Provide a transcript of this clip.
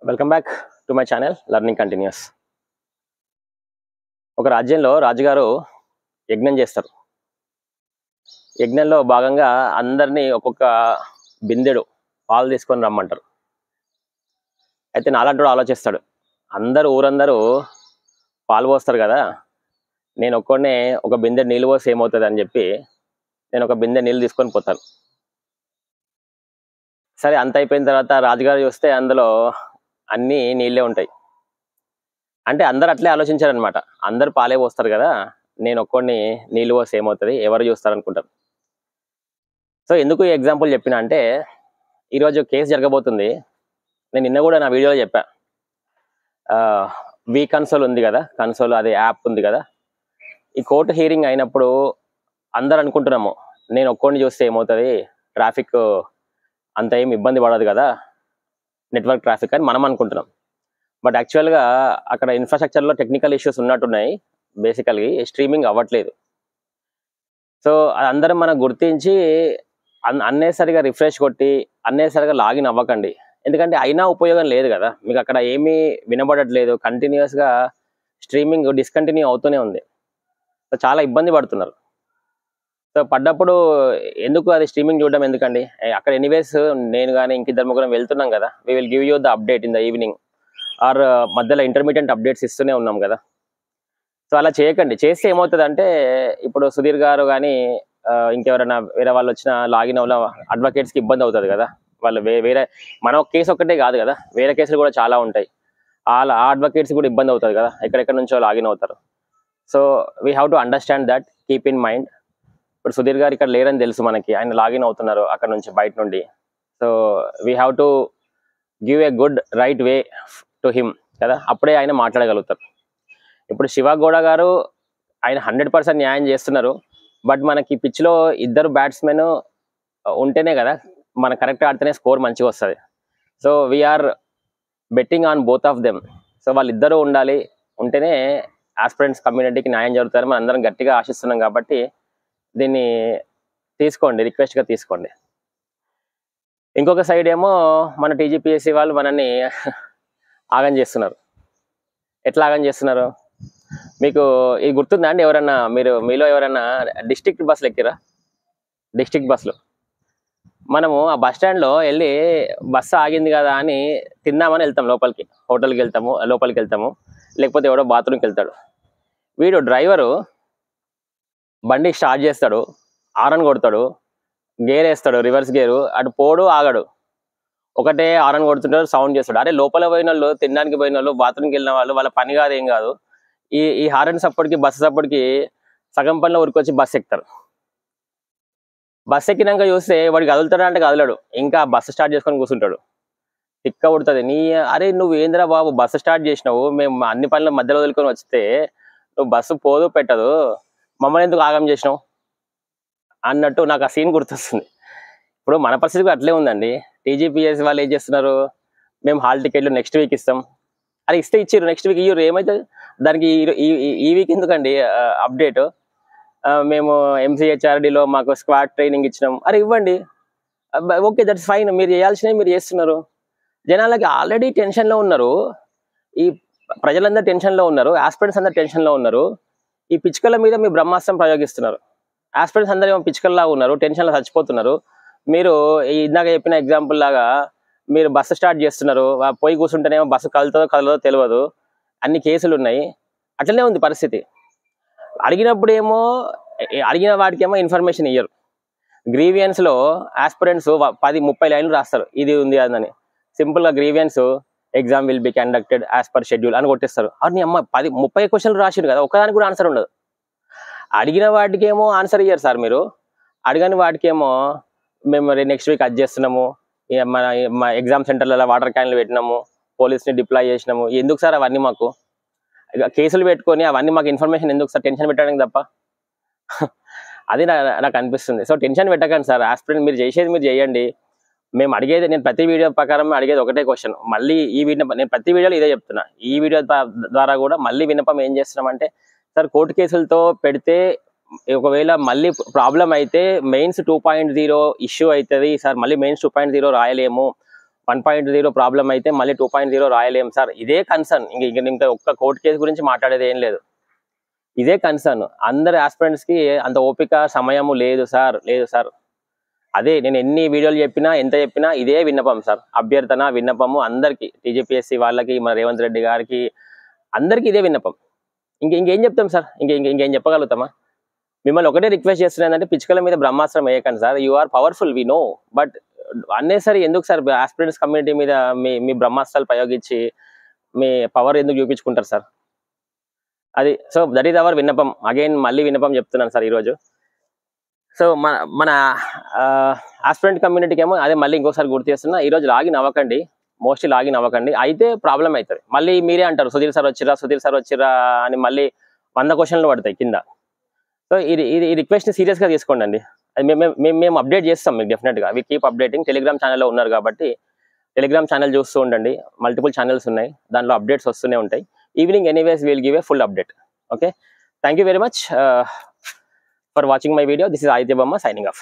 Welcome back to my channel learning continuous. ఒక రాజ్యంలో రాజుగారు యజ్ఞం చేస్తారు. యజ్ఞంలో భాగంగా అందరినీ ఒక్కొక్క బిందెడు పాలు తీసుకొని రమ్మంటారు. అయితే నాలాంటి ఆలోచిస్తాడు, ఊరందరూ పాలు పోస్తారు కదా, నేను ఒక్కడనే ఒక బిందె నీళ్ళు పోసి ఏమవుతుంది అని చెప్పి నేను ఒక బిందె నీళ్ళు తీసుకొని పోతాను. సరే, అంత అయిపోయిన తర్వాత రాజుగారు చూస్తే అందులో అన్నీ నీళ్ళే ఉంటాయి. అంటే అందరు అట్లే ఆలోచించారనమాట. అందరు పాలే పోస్తారు కదా, నేను ఒక్కడిని నీళ్ళు పోసి ఏమవుతుంది, ఎవరు చూస్తారనుకుంటారు. సో ఎందుకు ఈ ఎగ్జాంపుల్ చెప్పినా అంటే, ఈరోజు కేసు జరగబోతుంది. నేను నిన్న కూడా నా వీడియోలో చెప్పా, వి కన్సోల్ ఉంది కదా, కన్సోల్ అదే యాప్ ఉంది కదా, ఈ కోర్టు హీరింగ్ అయినప్పుడు అందరు అనుకుంటున్నాము నేను ఒక్కడిని చూస్తే ఏమవుతుంది, ట్రాఫిక్ అంత ఏం ఇబ్బంది పడదు కదా, నెట్వర్క్ ట్రాఫిక్ అని మనం అనుకుంటున్నాం. బట్ యాక్చువల్గా అక్కడ ఇన్ఫ్రాస్ట్రక్చర్లో టెక్నికల్ ఇష్యూస్ ఉన్నట్టున్నాయి. బేసికల్గా స్ట్రీమింగ్ అవ్వట్లేదు. సో అందరం మనం గుర్తించి అన్నేసరిగా రిఫ్రెష్ కొట్టి అన్నేసరిగా లాగిన్ అవ్వకండి. ఎందుకంటే అయినా ఉపయోగం లేదు కదా, మీకు అక్కడ ఏమీ వినబడట్లేదు, కంటిన్యూస్గా స్ట్రీమింగ్ డిస్కంటిన్యూ అవుతూనే ఉంది. సో చాలా ఇబ్బంది పడుతున్నారు. సో పడ్డప్పుడు ఎందుకు అది స్ట్రీమింగ్ చూడడం ఎందుకండి, అక్కడ ఎనీవేస్ నేను కానీ ఇంకిద్దరు ముగ్గురం వెళ్తున్నాం కదా, we will give you the update in the evening or మధ్యలో ఇంటర్మీడియట్ అప్డేట్స్ ఇస్తూనే ఉన్నాం కదా. సో అలా చేయకండి. చేస్తే ఏమవుతుంది అంటే, ఇప్పుడు సుధీర్ గారు కానీ ఇంకెవరైనా వేరే వాళ్ళు వచ్చిన లాగిన్ వల్ల అడ్వకేట్స్కి ఇబ్బంది అవుతుంది కదా. వాళ్ళు వేరే మన కేసు ఒక్కటే కాదు కదా, వేరే కేసులు కూడా చాలా ఉంటాయి. ఆ అడ్వకేట్స్ కూడా ఇబ్బంది అవుతుంది కదా, ఎక్కడెక్కడ నుంచో లాగిన్ అవుతారు. So we have to understand that, keep in mind. ఇప్పుడు సుధీర్ గారు ఇక్కడ లేరని తెలుసు మనకి, ఆయన లాగిన్ అవుతున్నారు అక్కడ నుంచి బయట నుండి. So we have to give a good right way to him కదా, అప్పుడే ఆయన మాట్లాడగలుగుతారు. ఇప్పుడు శివ గౌడ గారు ఆయన 100% న్యాయం చేస్తున్నారు. బట్ మనకి పిచ్లో ఇద్దరు బ్యాట్స్మెన్ ఉంటేనే కదా, మన కరెక్ట్ ఆడితేనే స్కోర్ మంచిగా వస్తుంది. So we're betting on both of them. So వాళ్ళిద్దరూ ఉంటేనే ఆస్పిరెంట్స్ కమ్యూనిటీకి న్యాయం జరుగుతారని మనం అందరం గట్టిగా ఆశిస్తున్నాం. కాబట్టి దీన్ని తీసుకోండి, రిక్వెస్ట్గా తీసుకోండి. ఇంకొక సైడ్ ఏమో మన టీజీపీఎస్సీ వాళ్ళు మనల్ని ఆగం చేస్తున్నారు. ఎట్లా ఆగం చేస్తున్నారు మీకు ఇది గుర్తుందా అండి? ఎవరన్నా మీలో ఎవరన్నా డిస్ట్రిక్ట్ బస్సులు ఎక్కిరా? డిస్ట్రిక్ట్ బస్సులు మనము ఆ బస్ స్టాండ్లో వెళ్ళి బస్సు ఆగింది కదా అని తిందామని వెళ్తాం లోపలికి, హోటల్కి వెళ్తాము, లోపలికి వెళ్తాము, లేకపోతే ఎవడో బాత్రూమ్కి వెళ్తాడు. వీడు డ్రైవరు బండి స్టార్ట్ చేస్తాడు, హారన్ కొడతాడు, గేర్ వేస్తాడు, రివర్స్ గేరు, అటు పోడు ఆగడు, ఒకటే హారన్ కొడుతుంటాడు, సౌండ్ చేస్తాడు. అరే లోపల పోయిన వాళ్ళు, తినడానికి పోయిన వాళ్ళు, బాత్రూమ్కి వెళ్ళిన వాళ్ళు, వాళ్ళ పని కాదు ఏం కాదు, ఈ హారన్ సపోర్ట్కి బస్సు సపోర్ట్కి సగం పనిలో ఉరికొచ్చి బస్సు ఎక్కుతారు. బస్సు ఎక్కినాక చూస్తే వాడికి కదులుతాడా అంటే కదలడు, ఇంకా బస్సు స్టార్ట్ చేసుకొని కూర్చుంటాడు. తిక్క ఉడుతుంది. అరే నువ్వు ఏందిరా బాబు, బస్సు స్టార్ట్ చేసినావు, మేము అన్ని పనుల మధ్యలో వదులుకొని వస్తే నువ్వు బస్సు పోదు పెట్టదు, మమ్మల్ని ఎందుకు ఆగం చేసినావు అన్నట్టు నాకు ఆ సీన్ గుర్తొస్తుంది. ఇప్పుడు మన పరిస్థితి కూడా అట్లే ఉందండి. టీజీపీఎస్ వాళ్ళు ఏం చేస్తున్నారు, మేము హాల్ టికెట్లు నెక్స్ట్ వీక్ ఇస్తాం, అది ఇస్తే ఇచ్చారు, నెక్స్ట్ వీక్ ఇయ్యరు, ఏమవుతుంది దానికి? ఈ వీక్ ఎందుకండి అప్డేట్? మేము ఎంసీహెచ్ఆర్డీలో మాకు స్క్వాడ్ ట్రైనింగ్ ఇచ్చినాం, అరే ఇవ్వండి, ఓకే దట్స్ ఫైన్, మీరు చేయాల్సినవి మీరు చేస్తున్నారు. జనాలకి ఆల్రెడీ టెన్షన్లో ఉన్నారు, ఈ ప్రజలందరూ టెన్షన్లో ఉన్నారు, ఆస్పిరెంట్స్ అందరూ టెన్షన్లో ఉన్నారు. ఈ పిచ్చుకల మీద మీ బ్రహ్మాస్త్రం ప్రయోగిస్తున్నారు. ఆస్పిరెంట్స్ అందరూ ఏమో పిచ్చుకల్లాగా ఉన్నారు, టెన్షన్లో చచ్చిపోతున్నారు. మీరు ఇందాక చెప్పిన ఎగ్జాంపుల్ లాగా మీరు బస్సు స్టార్ట్ చేస్తున్నారు, పోయి కూర్చుంటేనేమో బస్సు కదులుతుందో కదలదో తెలియదు, అన్ని కేసులు ఉన్నాయి. అట్లనే ఉంది పరిస్థితి. అడిగిన వాటికేమో ఇన్ఫర్మేషన్ ఇయ్యరు. గ్రీవియన్స్లో ఆస్పిరెంట్స్ 10-30 లైన్లు రాస్తారు, ఇది ఉంది అదని. సింపుల్గా grievance exam will be conducted as per schedule అని కొట్టేస్తారు. అని అమ్మ 10-30 క్వశ్చన్లు రాసిరు కదా, ఒక్కదానికి కూడా ఆన్సర్ ఉండదు. అడిగిన వాటికేమో ఆన్సర్ ఇయ్యారు సార్ మీరు, అడగని వాటికేమో మేము నెక్స్ట్ వీక్ అది చేస్తున్నాము, మా ఎగ్జామ్ సెంటర్లలో వాటర్ క్యాన్లు పెట్టినాము, పోలీస్ని డిప్లాయ్ చేసినాము. ఎందుకు సార్ అవన్నీ? మాకు కేసులు పెట్టుకొని అవన్నీ మాకు ఇన్ఫర్మేషన్ ఎందుకు సార్? టెన్షన్ పెట్టడానికి తప్ప. అది నాకు అనిపిస్తుంది. సో టెన్షన్ పెట్టకండి సార్, ఆస్పిరెంట్ మీరు చేసేది మీరు చేయండి. మేము అడిగేది, నేను ప్రతి వీడియో ప్రకారం అడిగేది ఒకటే క్వశ్చన్. మళ్ళీ ఈ విన్నపం నేను ప్రతి వీడియోలో ఇదే చెప్తున్నా. ఈ వీడియో ద్వారా కూడా మళ్ళీ విన్నపం ఏం చేస్తున్నామంటే, సార్ కోర్టు కేసులతో పెడితే ఒకవేళ మళ్ళీ ప్రాబ్లం అయితే మెయిన్స్ 2.0 ఇష్యూ అవుతుంది సార్, మళ్ళీ మెయిన్స్ 2.0 రాయలేము, 1.0 ప్రాబ్లం అయితే మళ్ళీ 2.0 రాయలేం సార్. ఇదే కన్సర్న్. ఇంకా ఒక్క కోర్టు కేసు గురించి మాట్లాడేది ఏం లేదు. ఇదే కన్సర్న్. అందరు ఆస్పిరెంట్స్కి అంత ఓపిక సమయము లేదు సార్, లేదు సార్. అదే నేను ఎన్ని వీడియోలు చెప్పినా, ఎంత చెప్పినా ఇదే విన్నపం సార్. అభ్యర్థన విన్నపము అందరికీ, టీజీపీఎస్సీ వాళ్ళకి, మన రేవంత్ రెడ్డి గారికి, అందరికీ ఇదే విన్నపం. ఇంకేం చెప్తాం సార్? ఇంకేం చెప్పగలుగుతామా? మిమ్మల్ని ఒకటే రిక్వెస్ట్ చేస్తున్నాను ఏంటంటే, పిచ్చుకల మీద బ్రహ్మాస్త్రం వేయకండి sir. You are powerful, we know, but unnecessary ఎందుకు సార్ ఆస్పిరెంట్స్ కమ్యూనిటీ మీద మీ బ్రహ్మాస్త్రాలు ప్రయోగించి మీ పవర్ ఎందుకు చూపించుకుంటారు సార్? అది సో దట్ ఈస్ అవర్ విన్నపం. అగైన్ మళ్ళీ విన్నపం చెప్తున్నాను సార్ ఈరోజు. సో మన ఆస్పిరెంట్ కమ్యూనిటీకి ఏమో అదే మళ్ళీ ఇంకోసారి గుర్తు చేస్తున్నా, ఈరోజు లాగిన్ అవ్వకండి, మోస్ట్లీ లాగిన్ అవ్వకండి. అయితే ప్రాబ్లం అవుతుంది. మళ్ళీ మీరే అంటారు సుధీర్ సార్ వచ్చిరా అని మళ్ళీ 100 క్వశ్చన్లు పడతాయి కింద. సో ఈ రిక్వెస్ట్ని సీరియస్గా తీసుకోండి అండి. అది మేము అప్డేట్ చేస్తాం మీకు డెఫినెట్గా. We keep updating. టెలిగ్రామ్ ఛానల్లో ఉన్నారు కాబట్టి టెలిగ్రామ్ ఛానల్ చూస్తూ ఉండండి. మల్టిపుల్ ఛానల్స్ ఉన్నాయి, దాంట్లో అప్డేట్స్ వస్తూనే ఉంటాయి. Evening anyways will give a full update. Okay, thank you very much for watching my video. This is Aditya బొమ్మ signing off.